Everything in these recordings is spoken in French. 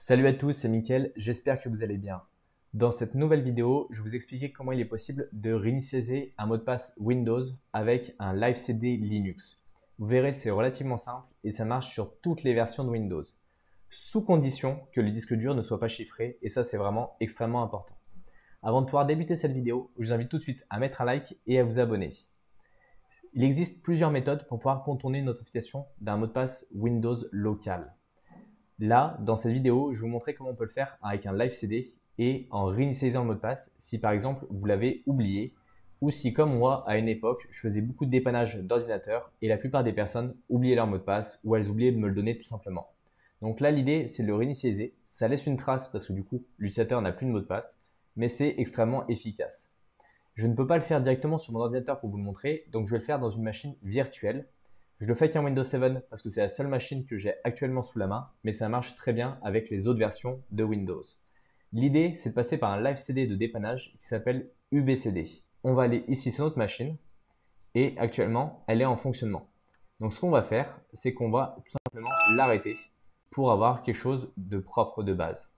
Salut à tous, c'est Mickaël, j'espère que vous allez bien. Dans cette nouvelle vidéo, je vais vous expliquer comment il est possible de réinitialiser un mot de passe Windows avec un Live CD Linux. Vous verrez, c'est relativement simple et ça marche sur toutes les versions de Windows, sous condition que le disque dur ne soit pas chiffré et ça c'est vraiment extrêmement important. Avant de pouvoir débuter cette vidéo, je vous invite tout de suite à mettre un like et à vous abonner. Il existe plusieurs méthodes pour pouvoir contourner une notification d'un mot de passe Windows local. Là, dans cette vidéo, je vais vous montrer comment on peut le faire avec un Live CD et en réinitialisant le mot de passe si par exemple vous l'avez oublié ou si comme moi à une époque je faisais beaucoup de dépannage d'ordinateur et la plupart des personnes oubliaient leur mot de passe ou elles oubliaient de me le donner tout simplement. Donc là l'idée c'est de le réinitialiser, ça laisse une trace parce que du coup l'utilisateur n'a plus de mot de passe mais c'est extrêmement efficace. Je ne peux pas le faire directement sur mon ordinateur pour vous le montrer donc je vais le faire dans une machine virtuelle. Je le fais avec un Windows 7 parce que c'est la seule machine que j'ai actuellement sous la main, mais ça marche très bien avec les autres versions de Windows. L'idée, c'est de passer par un Live CD de dépannage qui s'appelle UBCD. On va aller ici sur notre machine et actuellement, elle est en fonctionnement. Donc ce qu'on va faire, c'est qu'on va tout simplement l'arrêter pour avoir quelque chose de propre de base.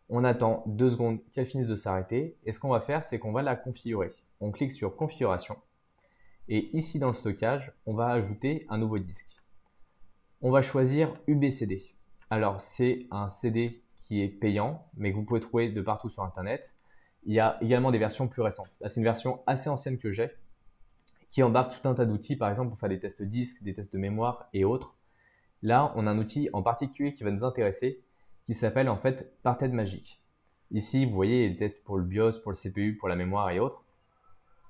On attend 2 secondes qu'elle finisse de s'arrêter et ce qu'on va faire, c'est qu'on va la configurer. On clique sur Configuration. Et ici dans le stockage, on va ajouter un nouveau disque. On va choisir UBCD. Alors c'est un CD qui est payant, mais que vous pouvez trouver de partout sur Internet. Il y a également des versions plus récentes. Là c'est une version assez ancienne que j'ai, qui embarque tout un tas d'outils, par exemple pour faire des tests disques, des tests de mémoire et autres. Là on a un outil en particulier qui va nous intéresser, qui s'appelle en fait Parted Magic. Ici vous voyez les tests pour le BIOS, pour le CPU, pour la mémoire et autres.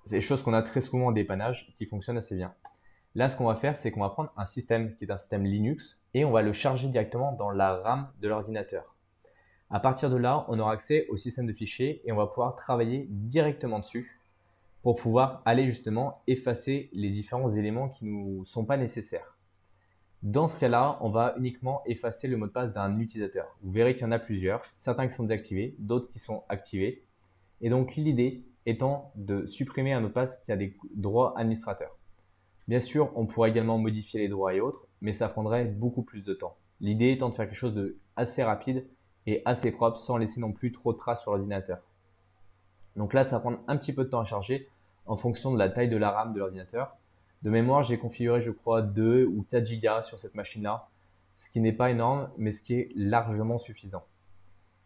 C'est des choses qu'on a très souvent en dépannage qui fonctionnent assez bien. Là, ce qu'on va faire, c'est qu'on va prendre un système qui est un système Linux et on va le charger directement dans la RAM de l'ordinateur. À partir de là, on aura accès au système de fichiers et on va pouvoir travailler directement dessus pour pouvoir aller justement effacer les différents éléments qui ne nous sont pas nécessaires. Dans ce cas-là, on va uniquement effacer le mot de passe d'un utilisateur. Vous verrez qu'il y en a plusieurs, certains qui sont désactivés, d'autres qui sont activés. Et donc l'idée étant de supprimer un mot de passe qui a des droits administrateurs. Bien sûr, on pourrait également modifier les droits et autres, mais ça prendrait beaucoup plus de temps. L'idée étant de faire quelque chose de assez rapide et assez propre sans laisser non plus trop de traces sur l'ordinateur. Donc là, ça va prendre un petit peu de temps à charger en fonction de la taille de la RAM de l'ordinateur. De mémoire, j'ai configuré, je crois, 2 ou 4 Go sur cette machine-là, ce qui n'est pas énorme, mais ce qui est largement suffisant.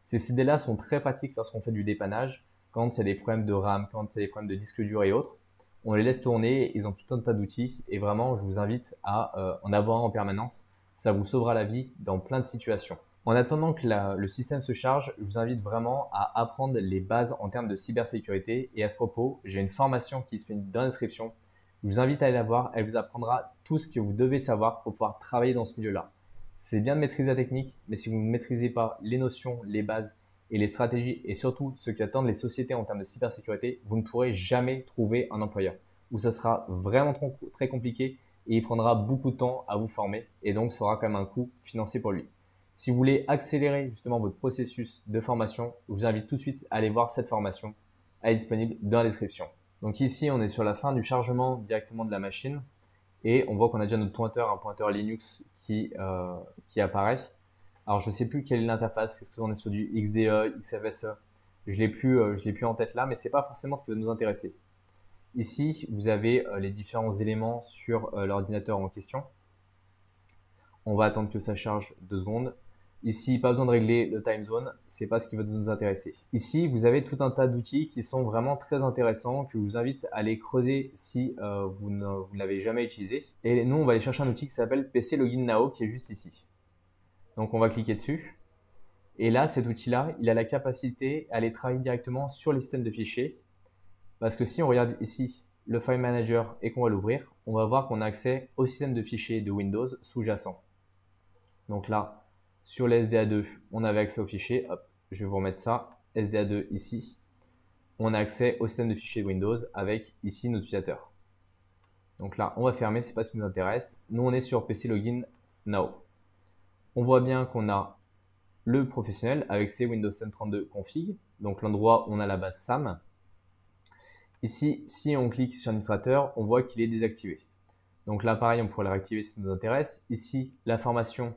Ces CD-là sont très pratiques lorsqu'on fait du dépannage, quand il y a des problèmes de RAM, quand il y a des problèmes de disque dur et autres. On les laisse tourner, ils ont tout un tas d'outils et vraiment, je vous invite à en avoir un en permanence. Ça vous sauvera la vie dans plein de situations. En attendant que le système se charge, je vous invite vraiment à apprendre les bases en termes de cybersécurité. Et à ce propos, j'ai une formation qui se fait dans la description. Je vous invite à aller la voir, elle vous apprendra tout ce que vous devez savoir pour pouvoir travailler dans ce milieu-là. C'est bien de maîtriser la technique, mais si vous ne maîtrisez pas les notions, les bases et les stratégies et surtout ce qu'attendent les sociétés en termes de cybersécurité, vous ne pourrez jamais trouver un employeur où ça sera vraiment très compliqué et il prendra beaucoup de temps à vous former et donc ça aura quand même un coût financier pour lui. Si vous voulez accélérer justement votre processus de formation, je vous invite tout de suite à aller voir cette formation. Elle est disponible dans la description. Donc ici, on est sur la fin du chargement directement de la machine. Et on voit qu'on a déjà notre pointeur, un pointeur Linux qui apparaît. Alors je ne sais plus quelle est l'interface, qu'est-ce qu'on est sur du XDE, XFSE. Je l'ai plus en tête là, mais ce n'est pas forcément ce qui va nous intéresser. Ici, vous avez les différents éléments sur l'ordinateur en question. On va attendre que ça charge 2 secondes. Ici, pas besoin de régler le time zone, c'est pas ce qui va nous intéresser. Ici, vous avez tout un tas d'outils qui sont vraiment très intéressants, que je vous invite à aller creuser si vous ne l'avez jamais utilisé. Et nous, on va aller chercher un outil qui s'appelle PC Login Now, qui est juste ici. Donc, on va cliquer dessus. Et là, cet outil-là, il a la capacité à aller travailler directement sur les systèmes de fichiers. Parce que si on regarde ici le File Manager et qu'on va l'ouvrir, on va voir qu'on a accès au système de fichiers de Windows sous-jacent. Donc là, sur le SDA2, on avait accès aux fichiers. Hop, je vais vous remettre ça. SDA2 ici. On a accès au système de fichiers de Windows avec ici notre utilisateur. Donc là, on va fermer, c'est pas ce qui nous intéresse. Nous, on est sur PC Login Now. On voit bien qu'on a le professionnel avec ses Windows 1032 config. Donc l'endroit où on a la base SAM. Ici, si on clique sur administrateur, on voit qu'il est désactivé. Donc là, pareil, on pourrait le réactiver si ça nous intéresse. Ici, l'information,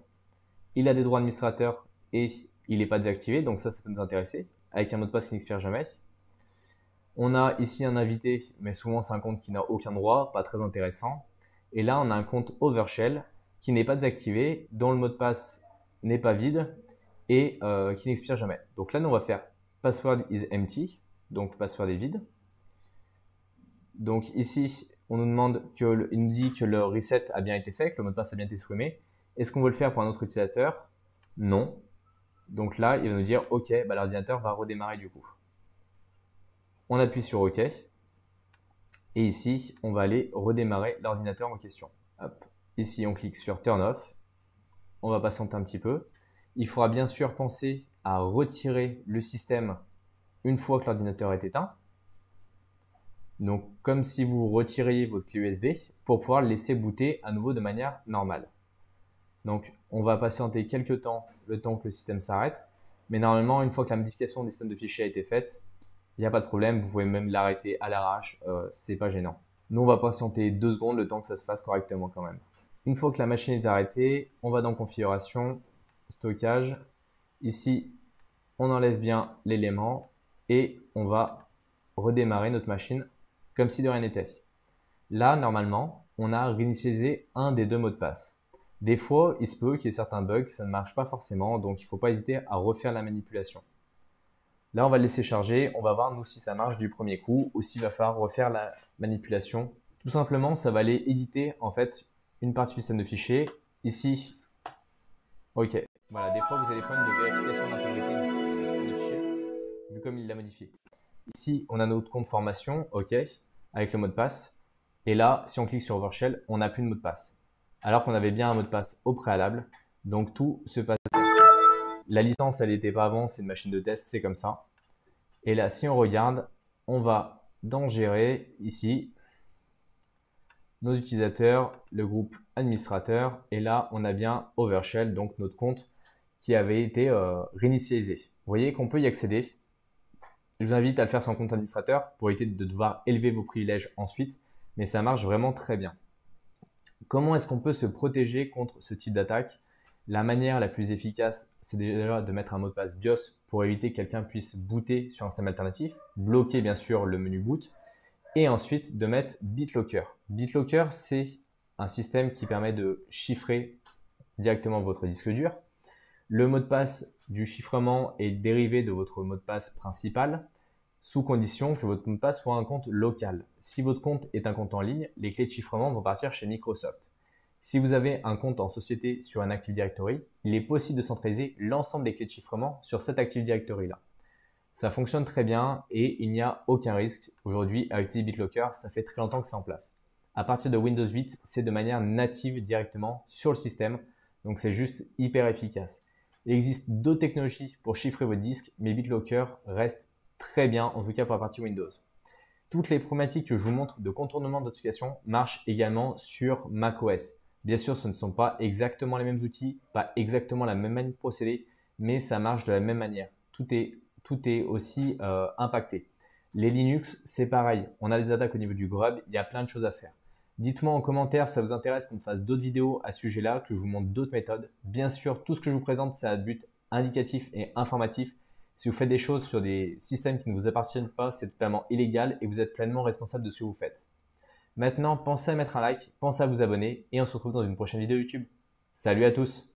il a des droits administrateurs et il n'est pas désactivé, donc ça peut nous intéresser, avec un mot de passe qui n'expire jamais. On a ici un invité, mais souvent c'est un compte qui n'a aucun droit, pas très intéressant. Et là, on a un compte Overshell qui n'est pas désactivé, dont le mot de passe n'est pas vide et qui n'expire jamais. Donc là, nous, on va faire password is empty, donc password est vide. Donc ici, il nous dit que le reset a bien été fait, que le mot de passe a bien été supprimé. Est-ce qu'on veut le faire pour un autre utilisateur? Non. Donc là, il va nous dire OK, bah, l'ordinateur va redémarrer du coup. On appuie sur OK. Et ici, on va aller redémarrer l'ordinateur en question. Hop. Ici, on clique sur Turn Off. On va patienter un petit peu. Il faudra bien sûr penser à retirer le système une fois que l'ordinateur est éteint. Donc, comme si vous retiriez votre clé USB pour pouvoir le laisser booter à nouveau de manière normale. Donc, on va patienter quelques temps, le temps que le système s'arrête. Mais normalement, une fois que la modification des systèmes de fichiers a été faite, il n'y a pas de problème. Vous pouvez même l'arrêter à l'arrache. C'est pas gênant. Nous, on va patienter 2 secondes, le temps que ça se fasse correctement quand même. Une fois que la machine est arrêtée, on va dans Configuration, Stockage. Ici, on enlève bien l'élément et on va redémarrer notre machine comme si de rien n'était. Là, normalement, on a réinitialisé un des 2 mots de passe. Des fois, il se peut qu'il y ait certains bugs, ça ne marche pas forcément, donc il ne faut pas hésiter à refaire la manipulation. Là, on va le laisser charger, on va voir nous si ça marche du premier coup ou s'il va falloir refaire la manipulation. Tout simplement, ça va aller éditer en fait une partie du système de fichiers. Ici, OK. Voilà, des fois, vous avez des problèmes de vérification d'intégrité du système de fichiers, vu comme il l'a modifié. Ici, on a notre compte formation, OK, avec le mot de passe. Et là, si on clique sur Overshell, on n'a plus de mot de passe. Alors qu'on avait bien un mot de passe au préalable. Donc, tout se passe bien. La licence, elle n'était pas avant, c'est une machine de test, c'est comme ça. Et là, si on regarde, on va dans Gérer, ici, nos utilisateurs, le groupe administrateur. Et là, on a bien Overshell, donc notre compte qui avait été réinitialisé. Vous voyez qu'on peut y accéder. Je vous invite à le faire sans compte administrateur pour éviter de devoir élever vos privilèges ensuite, mais ça marche vraiment très bien. Comment est-ce qu'on peut se protéger contre ce type d'attaque? La manière la plus efficace, c'est déjà de mettre un mot de passe BIOS pour éviter que quelqu'un puisse booter sur un système alternatif, bloquer bien sûr le menu boot, et ensuite de mettre BitLocker. BitLocker, c'est un système qui permet de chiffrer directement votre disque dur. Le mot de passe du chiffrement est dérivé de votre mot de passe principal, sous condition que votre mot de passe soit un compte local. Si votre compte est un compte en ligne, les clés de chiffrement vont partir chez Microsoft. Si vous avez un compte en société sur un Active Directory, il est possible de centraliser l'ensemble des clés de chiffrement sur cet Active Directory-là. Ça fonctionne très bien et il n'y a aucun risque. Aujourd'hui, avec BitLocker, ça fait très longtemps que c'est en place. À partir de Windows 8, c'est de manière native directement sur le système, donc c'est juste hyper efficace. Il existe d'autres technologies pour chiffrer votre disque, mais BitLocker reste très bien, en tout cas pour la partie Windows. Toutes les problématiques que je vous montre de contournement d'authentification marchent également sur macOS. Bien sûr, ce ne sont pas exactement les mêmes outils, pas exactement la même manière de procéder, mais ça marche de la même manière. Tout est aussi impacté. Les Linux, c'est pareil. On a des attaques au niveau du grub, il y a plein de choses à faire. Dites-moi en commentaire si ça vous intéresse qu'on fasse d'autres vidéos à ce sujet-là, que je vous montre d'autres méthodes. Bien sûr, tout ce que je vous présente, c'est à but indicatif et informatif. Si vous faites des choses sur des systèmes qui ne vous appartiennent pas, c'est totalement illégal et vous êtes pleinement responsable de ce que vous faites. Maintenant, pensez à mettre un like, pensez à vous abonner et on se retrouve dans une prochaine vidéo YouTube. Salut à tous!